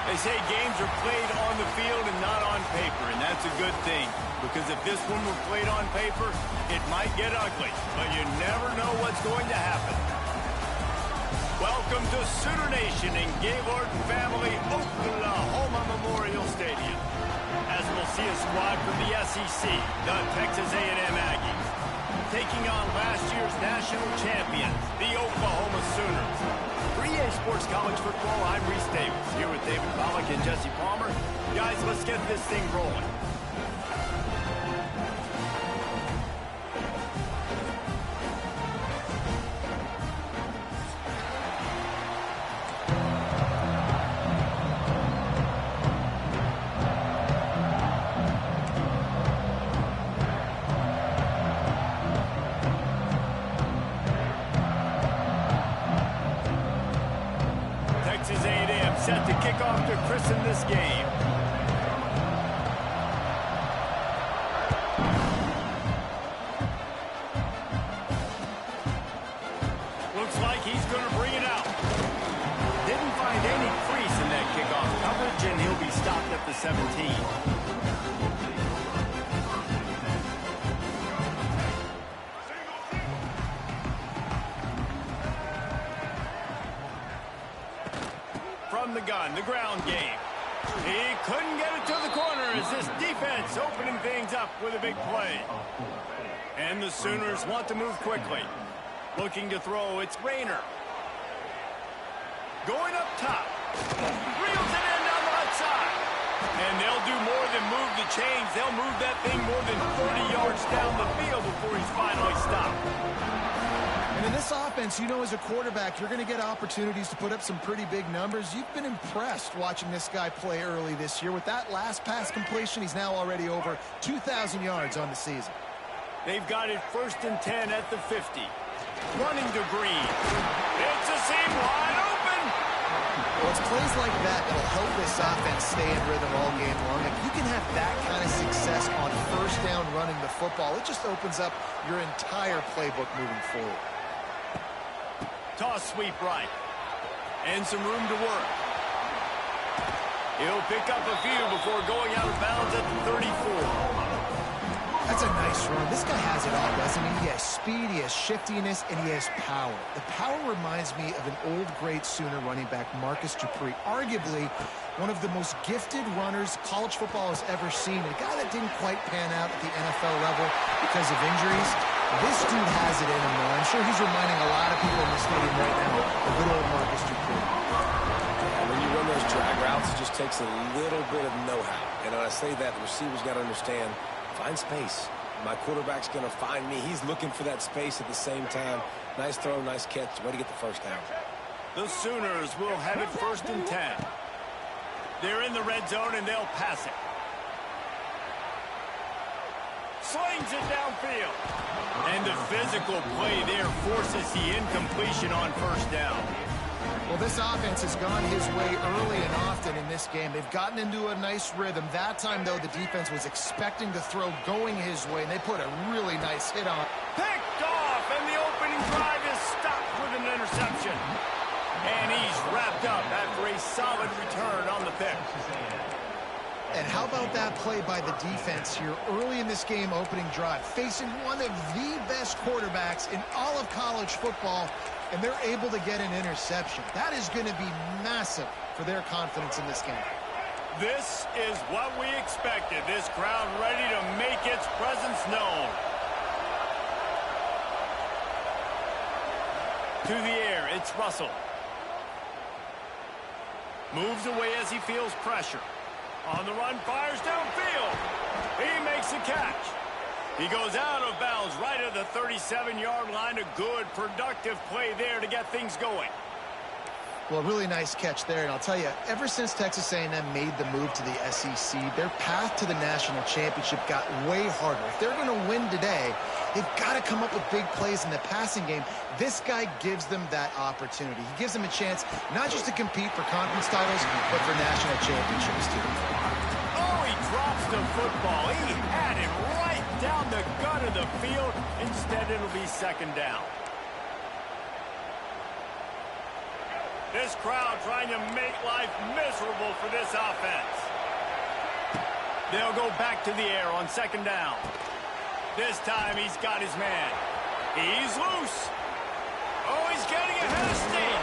They say games are played on the field and not on paper, and that's a good thing. Because if this one were played on paper, it might get ugly. But you never know what's going to happen. Welcome to Sooner Nation and Gaylord Family Oklahoma Memorial Stadium. As we'll see a squad from the SEC, the Texas A&M Aggies, taking on last year's national champions, the Oklahoma Sooners. For EA Sports College Football, I'm Reese Davis, here with David Pollack and Jesse Palmer. Guys, let's get this thing rolling. Texas A&M set to kick off to christen this game. Looks like he's going to bring it out. Didn't find any crease in that kickoff coverage, and he'll be stopped at the 17. From the gun, the ground game. He couldn't get it to the corner as this defense opening things up with a big play. And the Sooners want to move quickly. Looking to throw, it's Rayner. Going up top. Reels it in down the left side. And they'll do more than move the chains. They'll move that thing more than 30 yards down the field before he's finally stopped. And in this offense, you know, as a quarterback, you're going to get opportunities to put up some pretty big numbers. You've been impressed watching this guy play early this year. With that last pass completion, he's now already over 2,000 yards on the season. They've got it 1st and 10 at the 50. Running to Green. It's a seam wide open. Well, it's plays like that that'll help this offense stay in rhythm all game long. If you can have that kind of success on 1st down running the football, it just opens up your entire playbook moving forward. Toss sweep right. And some room to work. He'll pick up a few before going out of bounds at the 34. That's a nice run. This guy has it all, doesn't he? He has speed, he has shiftiness, and he has power. The power reminds me of an old great Sooner running back, Marcus Dupree. Arguably one of the most gifted runners college football has ever seen. A guy that didn't quite pan out at the NFL level because of injuries. This dude has it in him, though. I'm sure he's reminding a lot of people in the stadium right now of good old Marcus Dupree. And when you run those drag routes, it just takes a little bit of know-how. And when I say that, the receiver's got to understand, find space. My quarterback's going to find me. He's looking for that space at the same time. Nice throw, nice catch. Way to get the first down. The Sooners will have it 1st and 10. They're in the red zone, and they'll pass it. Slings it downfield. And the physical play there forces the incompletion on 1st down. Well, this offense has gone his way early and often in this game. They've gotten into a nice rhythm. That time, though, the defense was expecting to throw going his way, and they put a really nice hit on. Picked off, and the opening drive is stopped with an interception. And he's wrapped up after a solid return on the pick. And how about that play by the defense here early in this game opening drive, facing one of the best quarterbacks in all of college football, and they're able to get an interception. That is going to be massive for their confidence in this game. This is what we expected. This crowd ready to make its presence known. To the air, it's Russell. Moves away as he feels pressure. On the run, fires downfield. He makes a catch. He goes out of bounds right at the 37-yard line. A good, productive play there to get things going. Well, really nice catch there. And I'll tell you, ever since Texas A&M made the move to the SEC, their path to the national championship got way harder. If they're going to win today, they've got to come up with big plays in the passing game. This guy gives them that opportunity. He gives them a chance not just to compete for conference titles, but for national championships, too. Oh, he drops the football. He had it right down the gut of the field. Instead, it'll be 2nd down. This crowd trying to make life miserable for this offense. They'll go back to the air on second down. This time he's got his man. He's loose. Oh, he's getting ahead of steam.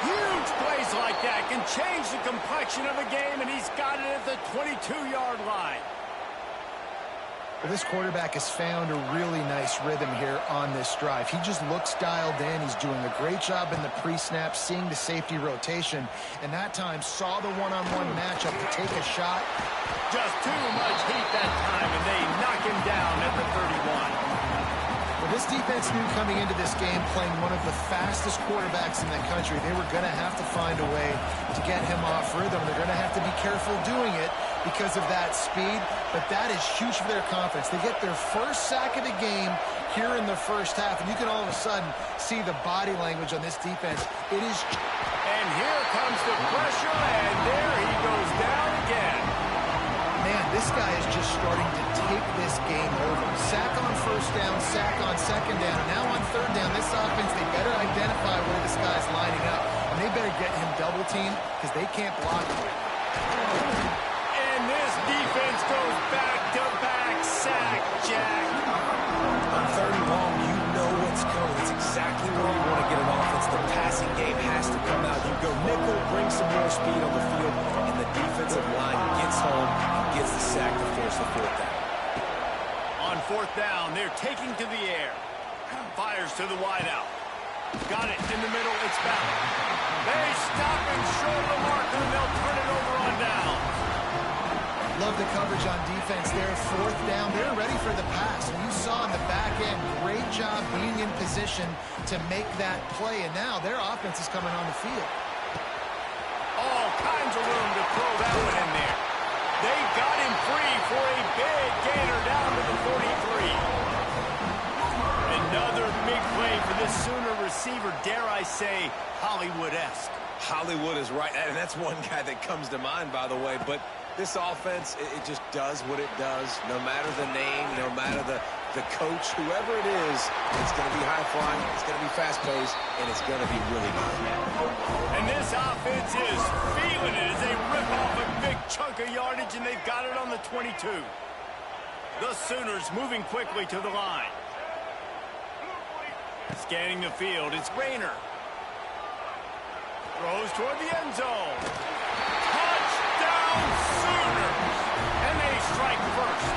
Huge plays like that can change the complexion of a game, and he's got it at the 22-yard line. Well, this quarterback has found a really nice rhythm here on this drive. He just looks dialed in. He's doing a great job in the pre-snap, seeing the safety rotation, and that time saw the one-on-one matchup to take a shot. Just too much heat that time, and they knock him down at the 31. Well, this defense knew coming into this game, playing one of the fastest quarterbacks in the country, they were going to have to find a way to get him off rhythm. They're going to have to be careful doing it because of that speed, but that is huge for their confidence. They get their first sack of the game here in the first half, and you can all of a sudden see the body language on this defense. It is... And here comes the pressure, and there he goes down again. Man, this guy is just starting to take this game over. Sack on first down, sack on second down, and now on third down, this offense, they better identify where this guy's lining up, and they better get him double-teamed because they can't block him. And this defense goes back-to-back sack, Jack. On third and long, you know what's coming. It's exactly where you want to get an offense. The passing game has to come out. You go nickel, bring some more speed on the field, and the defensive line gets home and gets the sack to force the fourth down. On fourth down, they're taking to the air. Fires to the wideout. Got it in the middle. It's foul. They stop him short of the marker, and they'll turn it over on down. Love the coverage on defense there. Fourth down, they're ready for the pass. And you saw in the back end, great job being in position to make that play. And now their offense is coming on the field. All kinds of room to throw that one in there. They got him free for a big gainer down to the 43. Another big play for this Sooner receiver, dare I say, Hollywood-esque. Hollywood is right, and that's one guy that comes to mind, by the way. But this offense, it just does what it does. No matter the name, no matter the coach, whoever it is, it's going to be high-flying, it's going to be fast-paced, and it's going to be really good. And this offense is feeling it as they rip off a big chunk of yardage, and they've got it on the 22. The Sooners moving quickly to the line. Scanning the field, it's Rayner. Throws toward the end zone. Touchdown Sooners! And they strike first.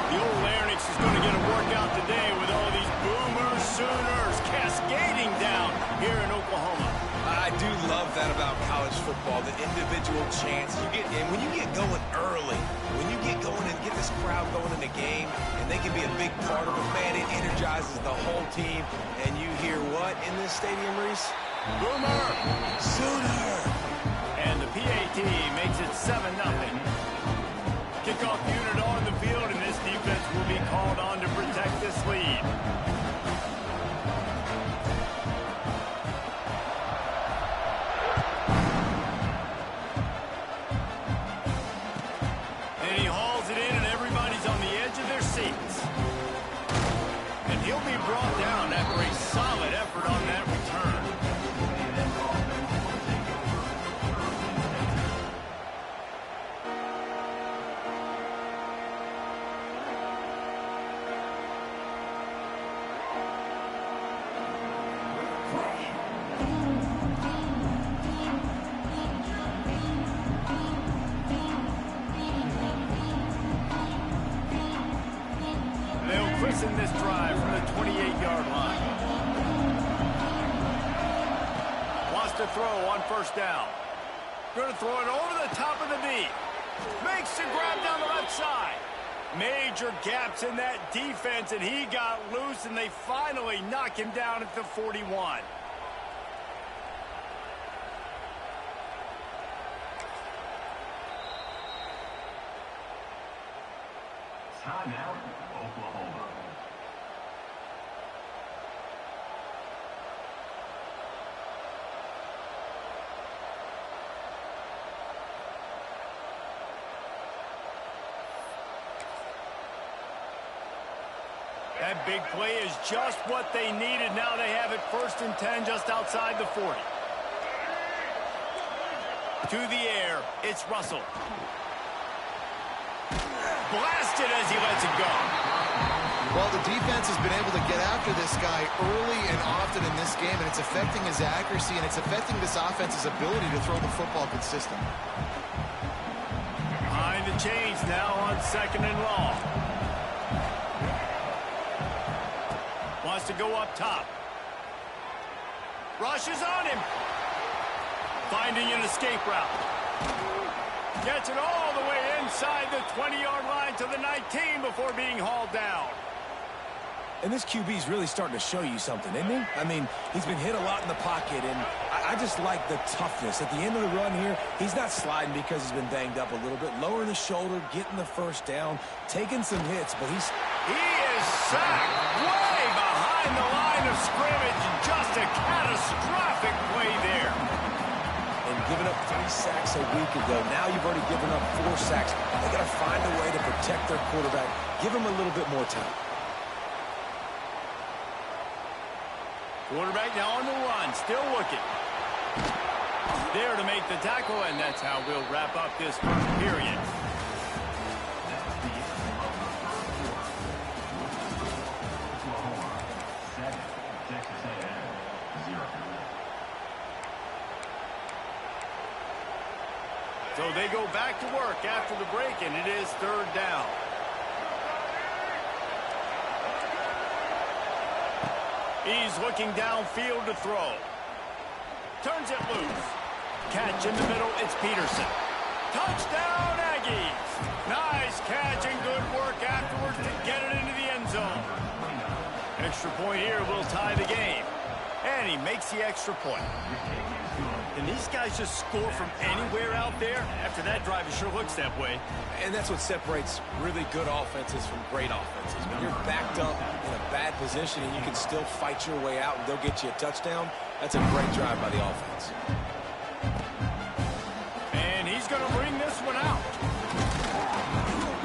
The old Larynx is going to get a workout today with all these Boomer Sooners cascading down here in Oklahoma. I do love that about college football, the individual chance you get. And when you get going early, when you get going and get this crowd going in the game, and they can be a big part of it, man, it energizes the whole team. And you hear what in this stadium, Reese? Boomer! Sooner! And the PAT makes it 7-0. Kickoff unit on the field, and this defense will be called on to protect this lead. And he hauls it in, and everybody's on the edge of their seats. And he'll be brought down after a solid effort on that return. In this drive from the 28-yard line. Wants to throw on first down. Going to throw it over the top of the knee. Makes the grab down the left side. Major gaps in that defense, and he got loose, and they finally knock him down at the 41. Timeout, Oklahoma. That big play is just what they needed. Now they have it 1st and 10 just outside the 40. To the air, it's Russell. Blasted as he lets it go. Well, the defense has been able to get after this guy early and often in this game, and it's affecting his accuracy, and it's affecting this offense's ability to throw the football consistently. Behind the chains now on 2nd and long. Wants to go up top. Rushes on him. Finding an escape route. Gets it all the way inside the 20-yard line to the 19 before being hauled down. And this QB's really starting to show you something, isn't he? I mean, he's been hit a lot in the pocket, and I just like the toughness. At the end of the run here, he's not sliding because he's been banged up a little bit. Lowering the shoulder, getting the first down, taking some hits, but he is sacked way behind the line of scrimmage. Just a catastrophic play there. And giving up 3 sacks a week ago. Now you've already given up 4 sacks. They got to find a way to protect their quarterback. Give him a little bit more time. Quarterback now on the run, still looking. There to make the tackle, and that's how we'll wrap up this first period. So they go back to work after the break, and it is 3rd down. He's looking downfield to throw. Turns it loose. Catch in the middle, it's Peterson. Touchdown, Aggies! Nice catch and good work afterwards to get it into the end zone. Extra point here will tie the game. And he makes the extra point. Can these guys just score from anywhere out there? After that drive, it sure looks that way. And that's what separates really good offenses from great offenses. When you're backed up in a bad position and you can still fight your way out and they'll get you a touchdown, that's a great drive by the offense. And he's going to bring this one out.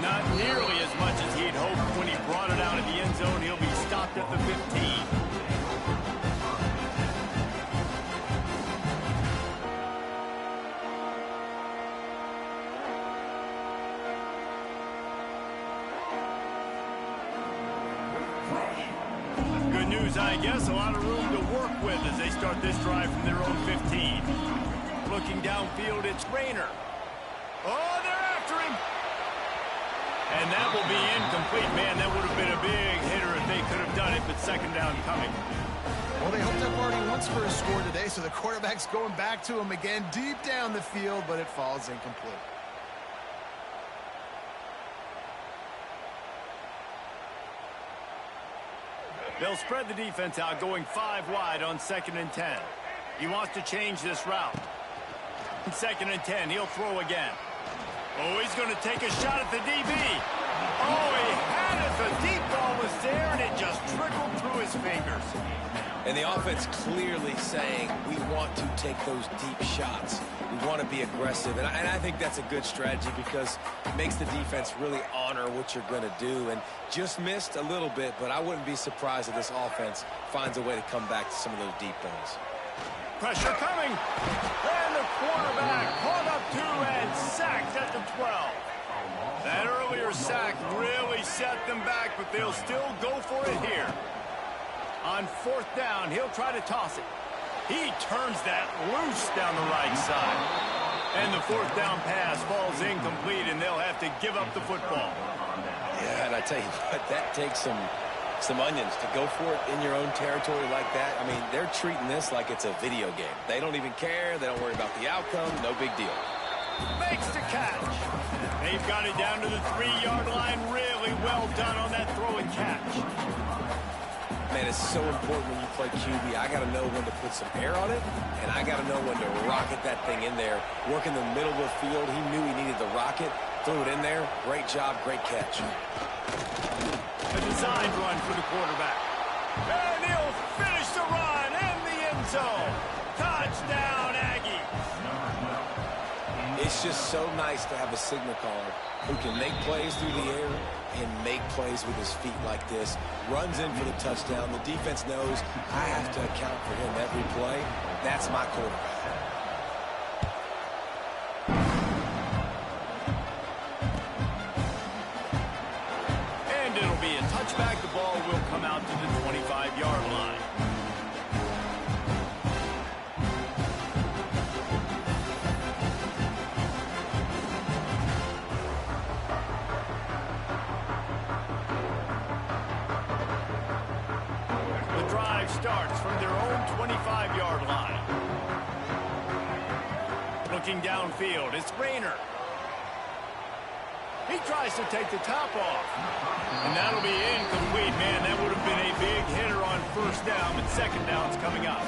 Not nearly as much as he'd hoped when he brought it out of the end zone. He'll be stopped at the 15. I guess a lot of room to work with as they start this drive from their own 15. Looking downfield, it's Rayner. Oh, they're after him. And that will be incomplete. Man, that would have been a big hitter if they could have done it, but 2nd down coming. Well, they hoped up already once for a score today, so the quarterback's going back to him again deep down the field, but it falls incomplete. They'll spread the defense out, going 5 wide on 2nd and 10. He wants to change this route. 2nd and 10, he'll throw again. Oh, he's going to take a shot at the DB. Oh, he had it. The deep ball was there, and it just trickled through his fingers. And the offense clearly saying, we want to take those deep shots. We want to be aggressive. And I think that's a good strategy because it makes the defense really honor what you're going to do. And just missed a little bit, but I wouldn't be surprised if this offense finds a way to come back to some of those deep balls. Pressure coming. And the quarterback caught up 2 and sacked at the 12. That earlier sack really set them back, but they'll still go for it here. On 4th down, he'll try to toss it. He turns that loose down the right side. And the 4th down pass falls incomplete, and they'll have to give up the football. Yeah, and I tell you what, that takes some onions to go for it in your own territory like that. I mean, they're treating this like it's a video game. They don't even care. They don't worry about the outcome. No big deal. Makes the catch. They've got it down to the 3-yard line. Really well done on that throw and catch. Man, it's so important when you play QB. I got to know when to put some air on it, and I got to know when to rocket that thing in there. Work in the middle of the field. He knew he needed the rocket. Threw it in there. Great job, great catch. A design run for the quarterback. And he'll finish the run in the end zone. Touchdown, Aggies. It's just so nice to have a signal caller who can make plays through the air and make plays with his feet like this. Runs in for the touchdown. The defense knows I have to account for him every play. That's my quarterback. starts from their own 25-yard line. Looking downfield, it's Rayner. He tries to take the top off. And that'll be incomplete, man. That would have been a big hitter on first down, but second down's coming up.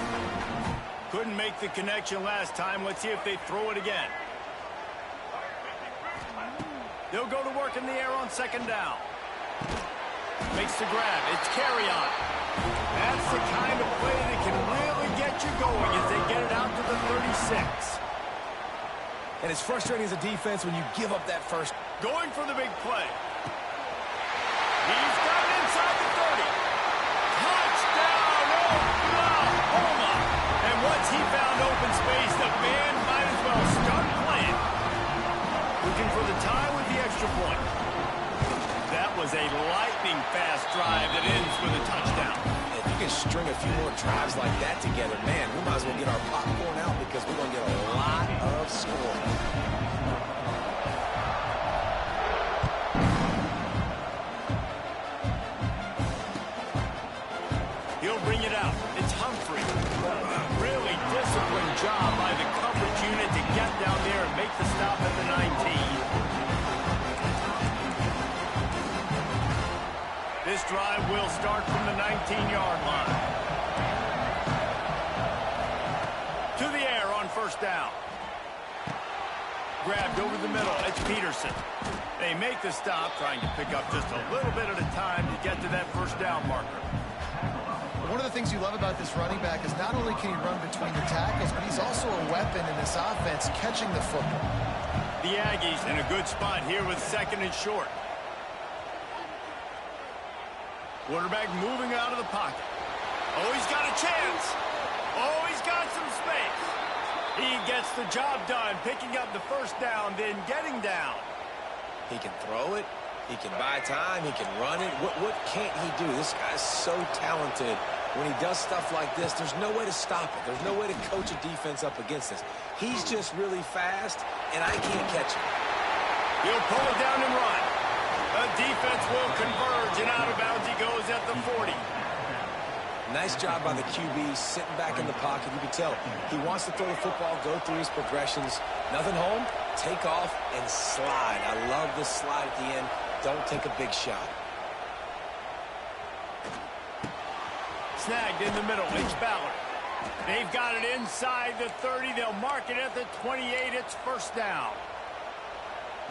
Couldn't make the connection last time. Let's see if they throw it again. They'll go to work in the air on second down. Makes the grab. It's carry on. That's the kind of play that can really get you going as they get it out to the 36. And it's frustrating as a defense when you give up that first. Going for the big play. He's got it inside the 30. Touchdown, Oklahoma. And once he found open space, the band might as well start playing. Looking for the tie with the extra point. That was a lightning-fast drive that ends with a touchdown. If you can string a few more drives like that together, man, we might as well get our popcorn out because we're going to get a lot of scoring. He'll bring it out. It's Humphrey. Really disciplined job by the coverage unit to get down there and make the stop at the 19. This drive will start from the 19-yard line. To the air on first down. Grabbed over the middle. It's Peterson. They make the stop, trying to pick up just a little bit at a time to get to that first down marker. One of the things you love about this running back is not only can he run between the tackles, but he's also a weapon in this offense catching the football. The Aggies in a good spot here with second and short. Quarterback moving out of the pocket. Oh, he's got a chance. Oh, he's got some space. He gets the job done, picking up the first down, then getting down. He can throw it. He can buy time. He can run it. What can't he do? This guy's so talented. When he does stuff like this, there's no way to stop it. There's no way to coach a defense up against this. He's just really fast, and I can't catch him. He'll pull it down and run. The defense will converge, and out of bounds he goes at the 40. Nice job by the QB sitting back in the pocket. You can tell he wants to throw the football, go through his progressions. Nothing home, take off, and slide. I love this slide at the end. Don't take a big shot. Snagged in the middle. It's Ballard. They've got it inside the 30. They'll mark it at the 28. It's first down.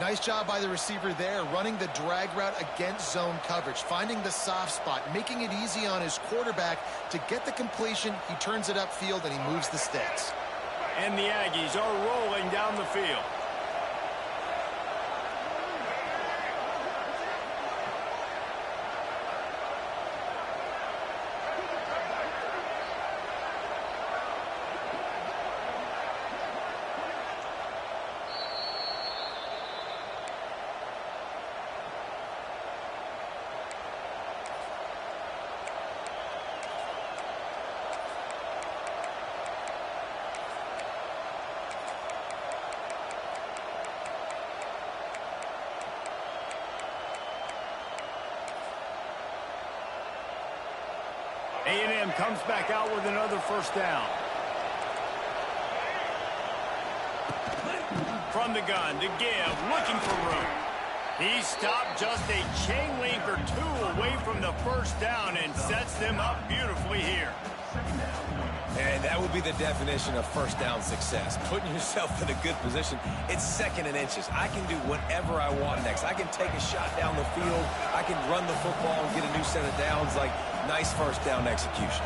Nice job by the receiver there, running the drag route against zone coverage, finding the soft spot, making it easy on his quarterback to get the completion. He turns it upfield, and he moves the sticks. And the Aggies are rolling down the field. A&M comes back out with another first down. From the gun to give, looking for room. He stopped just a chain link or two away from the first down and sets them up beautifully here. And that would be the definition of first down success. Putting yourself in a good position. It's second and inches. I can do whatever I want next. I can take a shot down the field. I can run the football and get a new set of downs. Like, nice first down execution.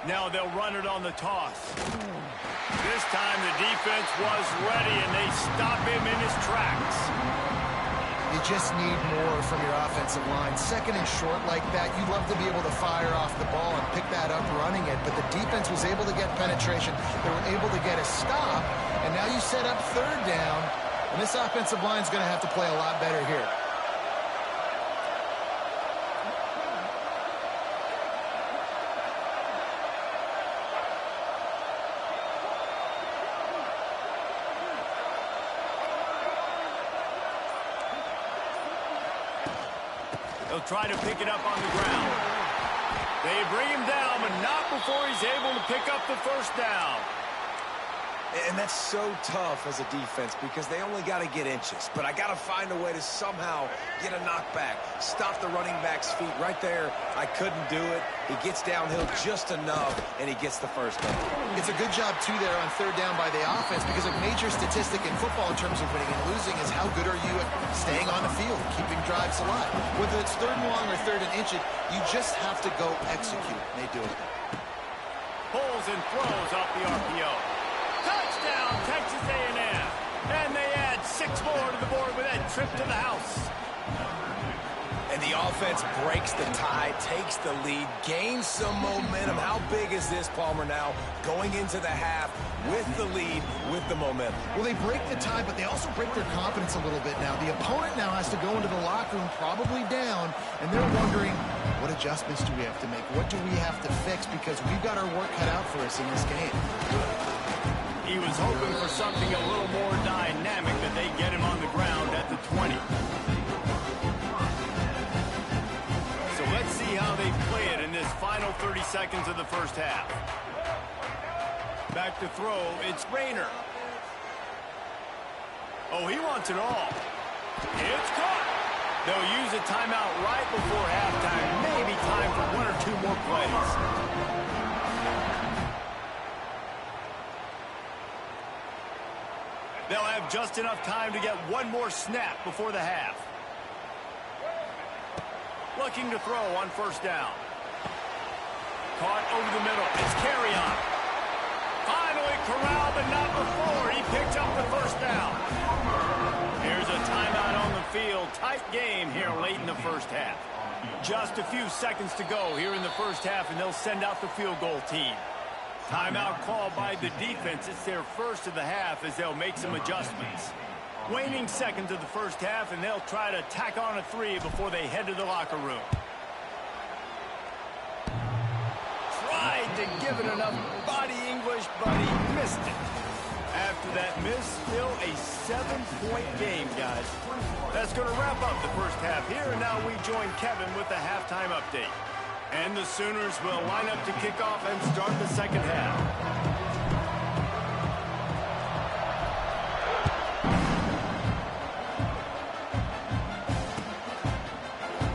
Now they'll run it on the toss. This time the defense was ready, and they stop him in his tracks. You just need more from your offensive line. Second and short like that, you'd love to be able to fire off the ball and pick that up running it, but the defense was able to get penetration. They were able to get a stop, and now you set up third down, and this offensive line is going to have to play a lot better here. They'll try to pick it up on the ground. They bring him down, but not before he's able to pick up the first down. And that's so tough as a defense because they only got to get inches. But I got to find a way to somehow get a knockback, stop the running back's feet right there. I couldn't do it. He gets downhill just enough, and he gets the first down. It's a good job, too, there on third down by the offense because a major statistic in football in terms of winning and losing is how good are you at staying on the field, keeping drives alive. Whether it's third and long or third and inches, you just have to go execute. They do it. Pulls and throws off the RPO. Touchdown, Texas A&M. And they add 6 more to the board with that trip to the house. And the offense breaks the tie, takes the lead, gains some momentum. How big is this, Palmer, now going into the half with the lead, with the momentum? Well, they break the tie, but they also break their confidence a little bit now. The opponent now has to go into the locker room probably down, and they're wondering, what adjustments do we have to make? What do we have to fix? Because we've got our work cut out for us in this game. He was hoping for something a little more dynamic, that they get him on the ground at the 20. So let's see how they play it in this final 30 seconds of the first half. Back to throw, it's Rayner. Oh, he wants it all. It's caught. They'll use a timeout right before halftime. Maybe time for 1 or 2 more plays. They'll have just enough time to get 1 more snap before the half. Looking to throw on first down. Caught over the middle. It's carry on. Finally corralled, but not before. He picked up the first down. Here's a timeout on the field. Tight game here late in the first half. Just a few seconds to go here in the first half, and they'll send out the field goal team. Timeout called by the defense. It's their first of the half as they'll make some adjustments. Waning seconds of the first half, and they'll try to tack on a 3 before they head to the locker room. Tried to give it enough body English, but he missed it. After that miss, still a 7-point game, guys. That's going to wrap up the first half here, and now we join Kevin with the halftime update. And the Sooners will line up to kick off and start the second half.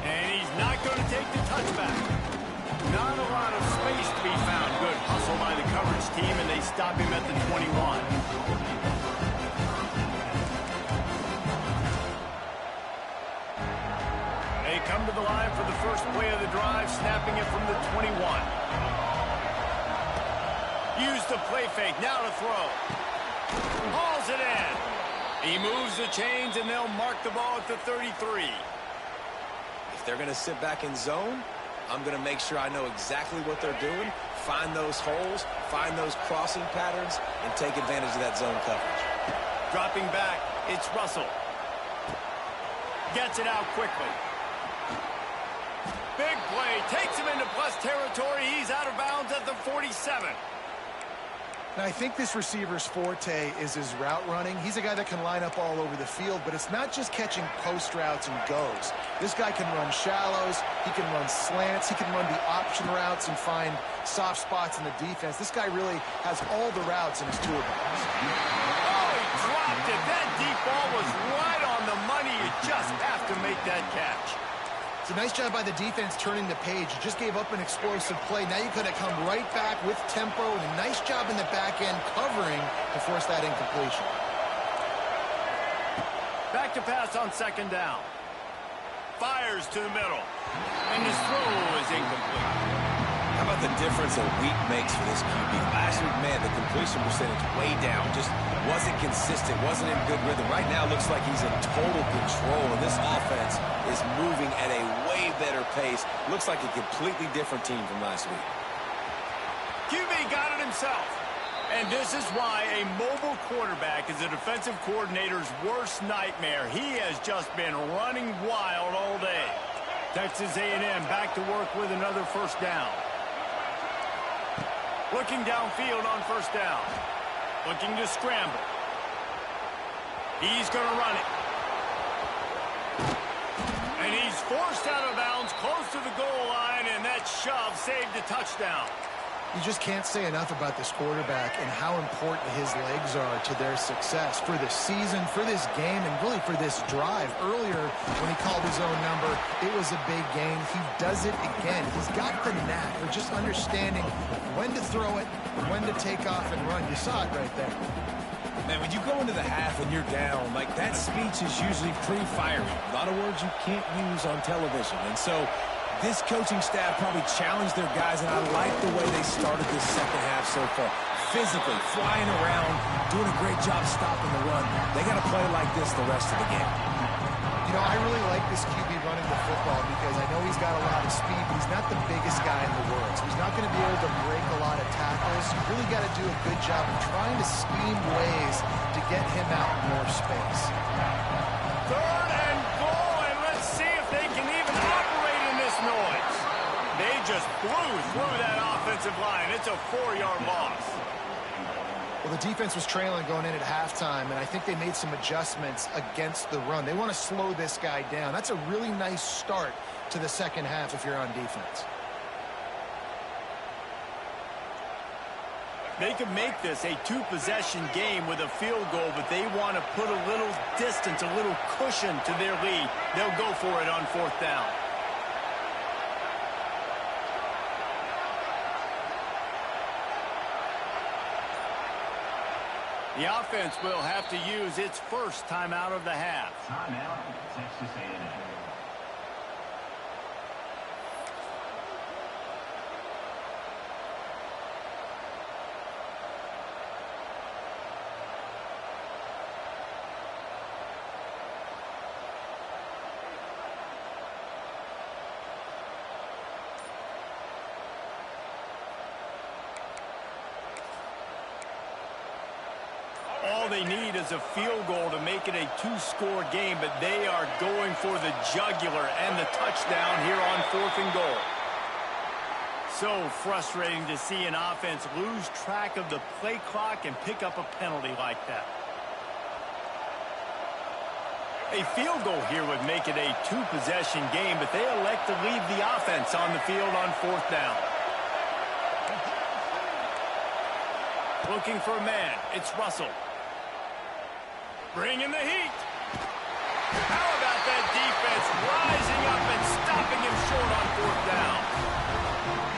And he's not going to take the touchback. Not a lot of space to be found. Good hustle by the coverage team, and they stop him at the 21. Come to the line for the first play of the drive, snapping it from the 21. Use the play fake, now to throw. Hauls it in. He moves the chains, and they'll mark the ball at the 33. If they're going to sit back in zone, I'm going to make sure I know exactly what they're doing, find those holes, find those crossing patterns, and take advantage of that zone coverage. Dropping back, it's Russell. Gets it out quickly. Big play, takes him into plus territory. He's out of bounds at the 47. Now, I think this receiver's forte is his route running. He's a guy that can line up all over the field, but it's not just catching post routes and goes. This guy can run shallows, he can run slants, he can run the option routes and find soft spots in the defense. This guy really has all the routes in his toolbox. Oh, he dropped it. That deep ball was right on the money. You just have to make that catch. It's a nice job by the defense turning the page. You just gave up an explosive play. Now you could have come right back with tempo, and a nice job in the back end covering to force that incompletion. Back to pass on second down. Fires to the middle. And his throw is incomplete. How about the difference a week makes for this QB? Last week, man, the completion percentage way down. Just wasn't consistent, wasn't in good rhythm. Right now, looks like he's in total control, and this offense is moving at a way better pace. Looks like a completely different team from last week. QB got it himself. And this is why a mobile quarterback is a defensive coordinator's worst nightmare. He has just been running wild all day. Texas A&M back to work with another first down. Looking downfield on first down. Looking to scramble. He's going to run it. And he's forced out of bounds close to the goal line, and that shove saved the touchdown. You just can't say enough about this quarterback and how important his legs are to their success for this season, for this game, and really for this drive. Earlier, when he called his own number, it was a big gain. He does it again. He's got the knack for just understanding when to throw it, when to take off and run. You saw it right there. Man, when you go into the half and you're down, like that speech is usually pretty fiery. A lot of words you can't use on television. And so this coaching staff probably challenged their guys, and I like the way they started this second half so far. Physically, flying around, doing a great job stopping the run. They got to play like this the rest of the game. You know, I really like this QB running the football because I know he's got a lot of speed, but he's not the biggest guy in the world. So he's not going to be able to break a lot of tackles. You really got to do a good job of trying to scheme ways to get him out in more space. Third and goal, and let's see if they can even operate in this noise. They just blew through that offensive line. It's a 4-yard loss. Well, the defense was trailing going in at halftime, and I think they made some adjustments against the run. They want to slow this guy down. That's a really nice start to the second half if you're on defense. They could make this a 2-possession game with a field goal, but they want to put a little distance, a little cushion to their lead. They'll go for it on 4th down. The offense will have to use its first timeout of the half. Timeout, Texas A&M. All they need is a field goal to make it a 2-score game, but they are going for the jugular and the touchdown here on 4th and goal. So frustrating to see an offense lose track of the play clock and pick up a penalty like that. A field goal here would make it a 2-possession game, but they elect to leave the offense on the field on 4th down. Looking for a man. It's Russell. Bringing the heat. How about that defense rising up and stopping him short on 4th down?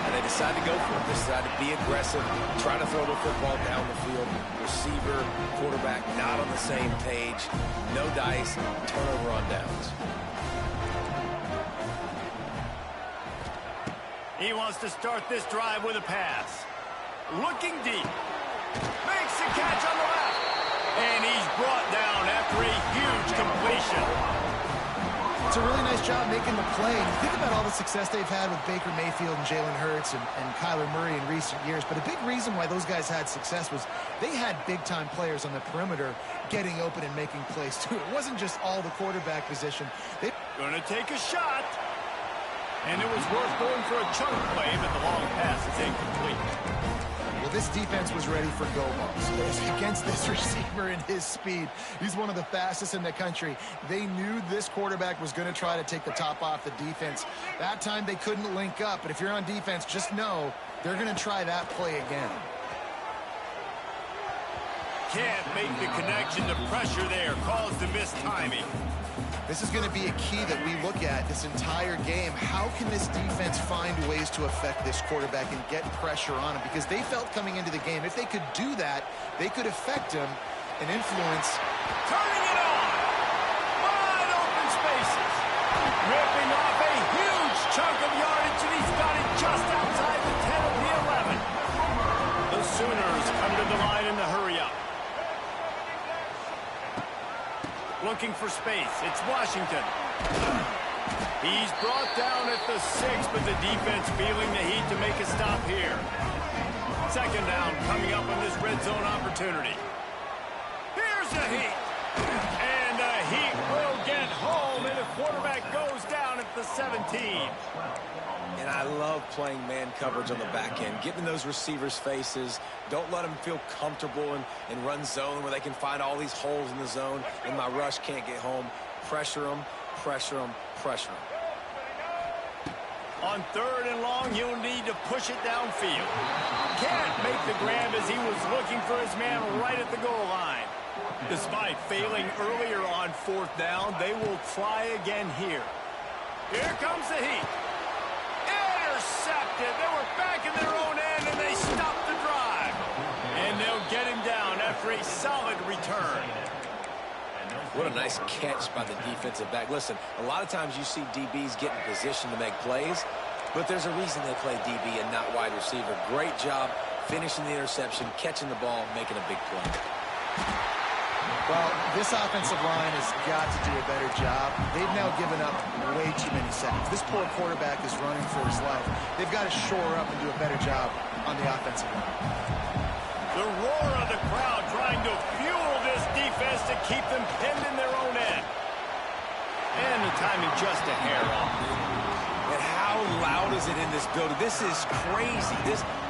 And they decided to go for it. They decided to be aggressive, try to throw the football down the field. Receiver, quarterback, not on the same page. No dice, turnover on downs. He wants to start this drive with a pass. Looking deep. Makes the catch on the left. And he's brought down after a huge completion. It's a really nice job making the play. You think about all the success they've had with Baker Mayfield and Jalen Hurts and Kyler Murray in recent years, but a big reason why those guys had success was they had big-time players on the perimeter getting open and making plays, too. It wasn't just all the quarterback position. Gonna take a shot. And it was worth going for a chunk play, but the long pass is incomplete. Well, this defense was ready for go-balls against this receiver and his speed. He's one of the fastest in the country. They knew this quarterback was going to try to take the top off the defense. That time they couldn't link up, but if you're on defense, just know they're going to try that play again. Can't make the connection. The pressure there caused the missed timing. This is going to be a key that we look at this entire game. How can this defense find ways to affect this quarterback and get pressure on him? Because they felt coming into the game, if they could do that, they could affect him and influence. Turning it on. Wide open spaces. Ripping off a huge chunk of yardage, and he's got it just outside the 10 of the 11. The Sooners come to the line in the hurry-up. Looking for space. It's Washington. He's brought down at the 6, but the defense feeling the heat to make a stop here. Second down coming up on this red zone opportunity. Here's the heat. And the heat will get home, and the quarterback goes down at the 17. And I love playing man coverage on the back end, getting in those receivers' faces. Don't let them feel comfortable in run zone where they can find all these holes in the zone and my rush can't get home. Pressure them, pressure him, pressure him. On 3rd and long, he'll need to push it downfield. Can't make the grab as he was looking for his man right at the goal line. Despite failing earlier on 4th down, they will try again here. Here comes the heat. Intercepted. They were back in their own end, and they stopped the drive. And they'll get him down after a solid return. What a nice catch by the defensive back. Listen, a lot of times you see DBs get in position to make plays, but there's a reason they play DB and not wide receiver. Great job finishing the interception, catching the ball, making a big play. Well, this offensive line has got to do a better job. They've now given up way too many sacks. This poor quarterback is running for his life. They've got to shore up and do a better job on the offensive line. The roar of the crowd trying to fuel this defense to keep them pinned in their own end. And the timing just a hair off. And how loud is it in this building? This is crazy.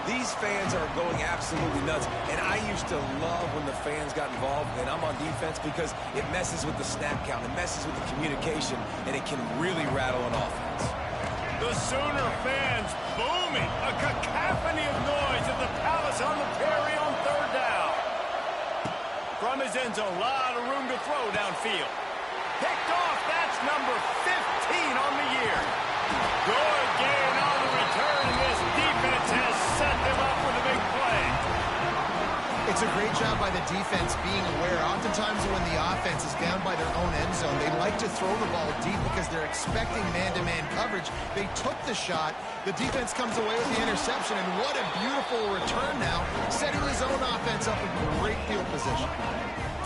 These fans are going absolutely nuts. And I used to love when the fans got involved, and I'm on defense, because it messes with the snap count. It messes with the communication, and it can really rattle an offense. The Sooner fans booming. A cacophony of noise at the Palace on the Prairie on 3rd down. From his end zone, a lot of room to throw downfield. Picked off. That's number 15 on the year. Good gain on the return. This defense has set them up with a big play. It's a great job by the defense being aware. Oftentimes when the offense is down by their own end zone, they like to throw the ball deep because they're expecting man-to-man coverage. They took the shot. The defense comes away with the interception, and what a beautiful return now, setting his own offense up in great field position.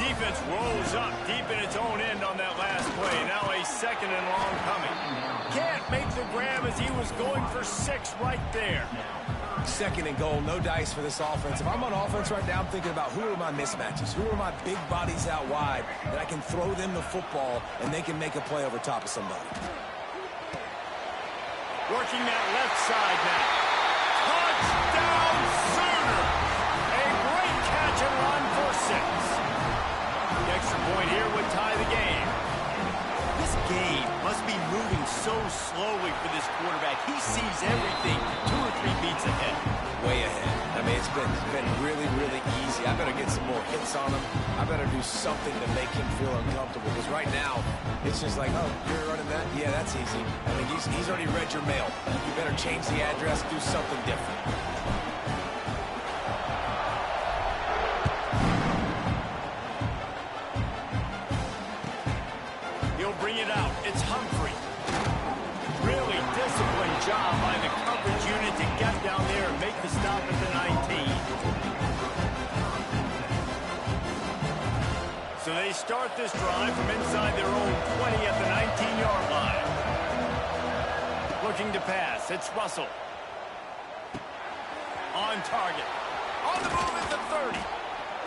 Defense rolls up deep in its own end on that last play. Now a 2nd and long coming. Can't make the grab as he was going for 6 right there. 2nd and goal, no dice for this offense. If I'm on offense right now, I'm thinking about who are my mismatches, who are my big bodies out wide that I can throw them the football and they can make a play over top of somebody. Working that left side now. Touchdown Sooner! A great catch and run for 6. The extra point here would tie the game. This game must be moving so slowly for this quarterback. He sees everything 2 or 3 beats ahead. Way ahead. I mean, it's been really, really easy. I better get some more hits on him. I better do something to make him feel uncomfortable, because right now, it's just like, oh, you're running that? Yeah, that's easy. I mean, he's already read your mail. You better change the address, do something different. He'll bring it out. It's Humphrey. Really disciplined job by the coverage unit to get down there and make the stop at the 19. So they start this drive from inside their own 20 at the 19-yard line. Looking to pass. It's Russell. On target. On the move at the 30.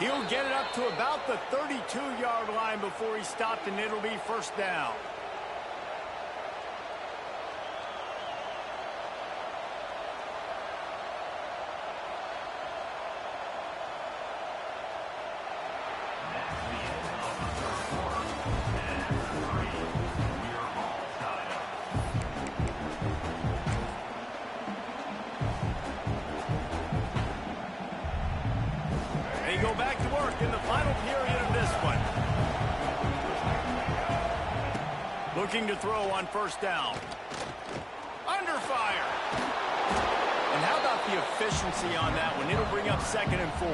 He'll get it up to about the 32-yard line before he stopped, and it'll be 1st down. They go back to work in the final period of this one. Looking to throw on 1st down. Under fire. And how about the efficiency on that one? It'll bring up 2nd and 4.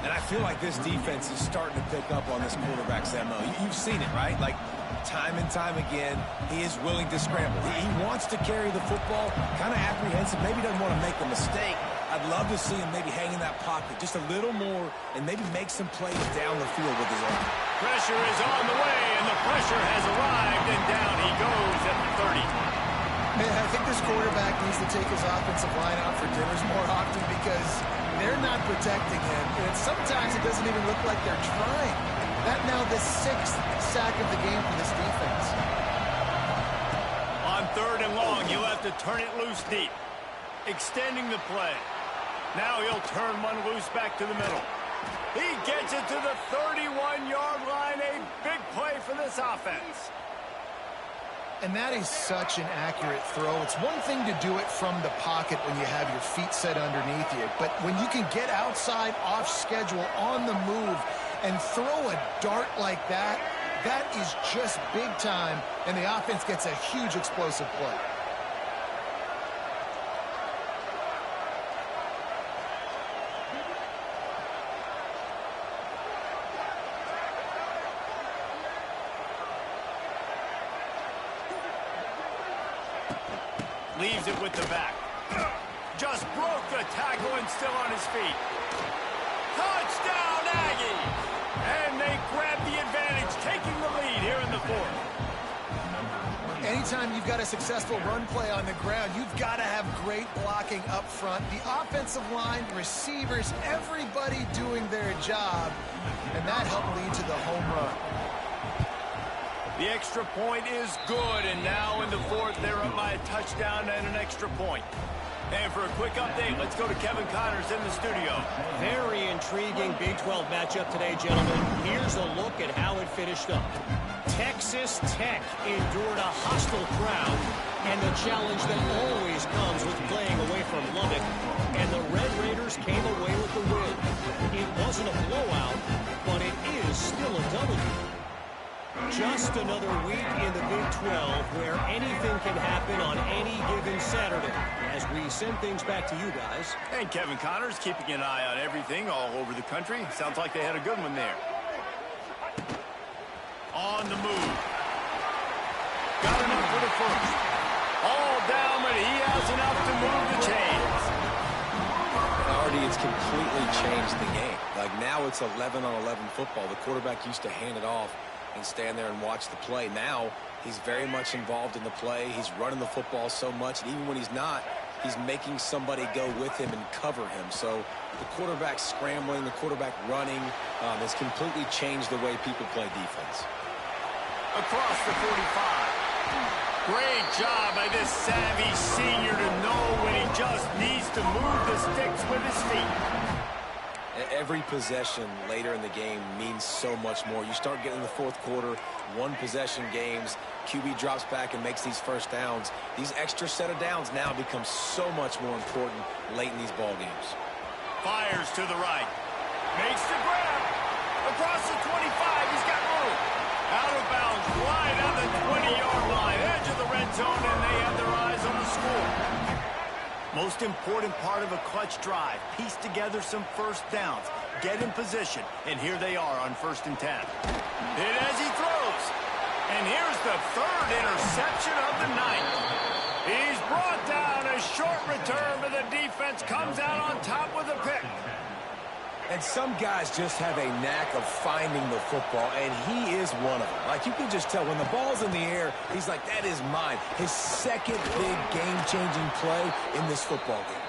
And I feel like this defense is starting to pick up on this quarterback's MO. You've seen it, right? Like, time and time again, he is willing to scramble. He wants to carry the football, kind of apprehensive, maybe doesn't want to make a mistake. I'd love to see him maybe hang in that pocket just a little more and maybe make some plays down the field with his arm. Pressure is on the way, and the pressure has arrived, and down he goes at the 30. Man, I think this quarterback needs to take his offensive line out for dinners more often, because they're not protecting him, and sometimes it doesn't even look like they're trying. That now the 6th sack of the game for this defense. On 3rd and long, he'll have to turn it loose deep. Extending the play. Now he'll turn one loose back to the middle. He gets it to the 31-yard line. A big play for this offense. And that is such an accurate throw. It's one thing to do it from the pocket when you have your feet set underneath you, but when you can get outside, off schedule, on the move, and throw a dart like that, that is just big time, and the offense gets a huge explosive play. Leaves it with the back. Just broke the tackle and still on his feet. Touchdown, Aggie! And they grab the advantage, taking the lead here in the fourth. Anytime you've got a successful run play on the ground, you've got to have great blocking up front. The offensive line, receivers, everybody doing their job, and that helped lead to the home run. The extra point is good, and now in the fourth, they're up by a touchdown and an extra point. And for a quick update, let's go to Kevin Connors in the studio. Very intriguing Big 12 matchup today, gentlemen. Here's a look at how it finished up. Texas Tech endured a hostile crowd and the challenge that always comes with playing away from Lubbock. And the Red Raiders came away with the win. It wasn't a blowout, but it is still a W. Just another week in the Big 12 where anything can happen on any given Saturday. As we send things back to you guys. And Kevin Connors keeping an eye on everything all over the country. Sounds like they had a good one there. On the move. Got enough for the first. All down, but he has enough to move the chains. Already it's completely changed the game. Like now it's 11-on-11 football. The quarterback used to hand it off and stand there and watch the play. Now he's very much involved in the play. He's running the football so much, and even when he's not, he's making somebody go with him and cover him. So the quarterback scrambling, the quarterback running has completely changed the way people play defense. Across the 45. Great job by this savvy senior to know when he just needs to move the sticks with his feet. Every possession later in the game means so much more. You start getting in the fourth quarter, one possession games, QB drops back and makes these first downs. These extra set of downs now become so much more important late in these ball games. Fires to the right. Makes the grab. Across the 25, he's got room. Out of bounds, right on the 20-yard line. Edge of the red zone, and they have their eyes on the score. Most important part of a clutch drive. Piece together some first downs. Get in position. And here they are on 1st and 10. Hit as he throws. And here's the third interception of the night. He's brought down. A short return, but the defense comes out on top with a pick. And some guys just have a knack of finding the football, and he is one of them. Like, you can just tell when the ball's in the air, he's like, that is mine. His second big game-changing play in this football game.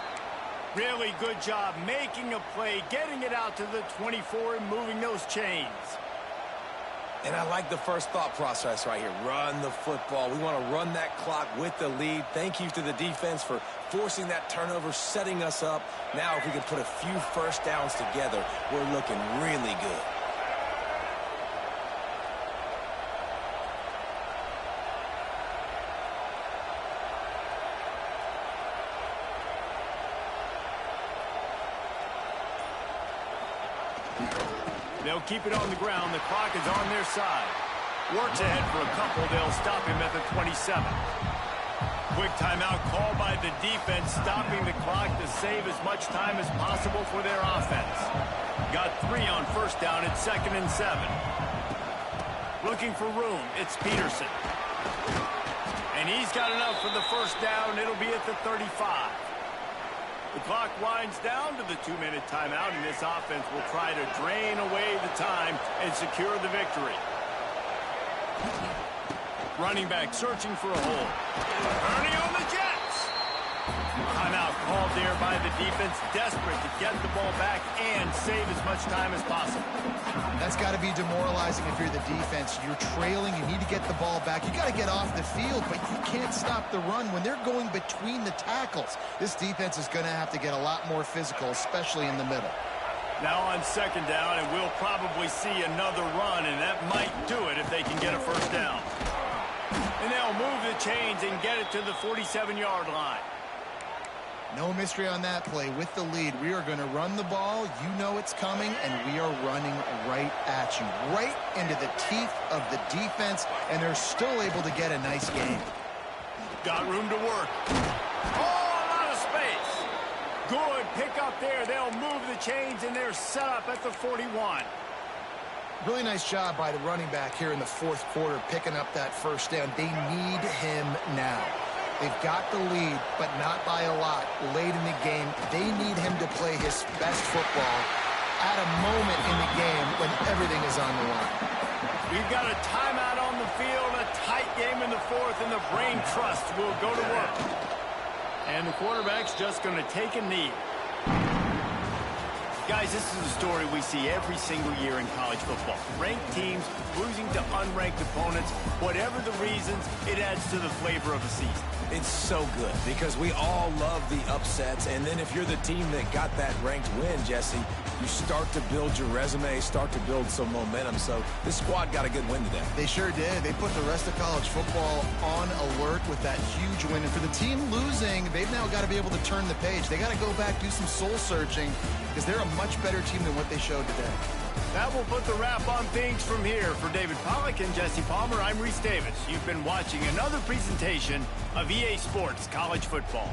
Really good job making a play, getting it out to the 24 and moving those chains. And I like the first thought process right here. Run the football. We want to run that clock with the lead. Thank you to the defense for forcing that turnover, setting us up. Now if we can put a few first downs together, we're looking really good. They'll keep it on the ground. The clock is on their side. Works ahead for a couple. They'll stop him at the 27. Quick timeout called by the defense, stopping the clock to save as much time as possible for their offense. Got 3 on first down at 2nd and 7. Looking for room. It's Peterson. And he's got enough for the first down. It'll be at the 35. The clock winds down to the 2-minute timeout, and this offense will try to drain away the time and secure the victory. Running back searching for a hole. Ernie on the Jets. Timeout called there by the defense, desperate to get the ball back and save as much time as possible. That's got to be demoralizing if you're the defense. You're trailing, you need to get the ball back. You got to get off the field, but you can't stop the run when they're going between the tackles. This defense is going to have to get a lot more physical, especially in the middle. Now on 2nd down, and we'll probably see another run, and that might do it if they can get a first down. And they'll move the chains and get it to the 47-yard line. No mystery on that play. With the lead, we are going to run the ball. You know it's coming, and we are running right at you, right into the teeth of the defense, and they're still able to get a nice gain. Got room to work. Oh, a lot of space. Good pick up there. They'll move the chains, and they're set up at the 41. Really nice job by the running back here in the fourth quarter, picking up that first down. They need him now. They've got the lead, but not by a lot. Late in the game, they need him to play his best football at a moment in the game when everything is on the line. We've got a timeout on the field, a tight game in the fourth, and the brain trust will go to work. And the quarterback's just going to take a knee. Guys, this is a story we see every single year in college football. Ranked teams losing to unranked opponents. Whatever the reasons, it adds to the flavor of the season. It's so good because we all love the upsets, and then if you're the team that got that ranked win, Jesse, you start to build your resume, start to build some momentum. So this squad got a good win today. They sure did. They put the rest of college football on alert with that huge win. And for the team losing, they've now got to be able to turn the page. They got to go back, do some soul searching, because they're a much better team than what they showed today. That will put the wrap on things from here. For David Pollack and Jesse Palmer, I'm Reese Davis. You've been watching another presentation of EA Sports College Football.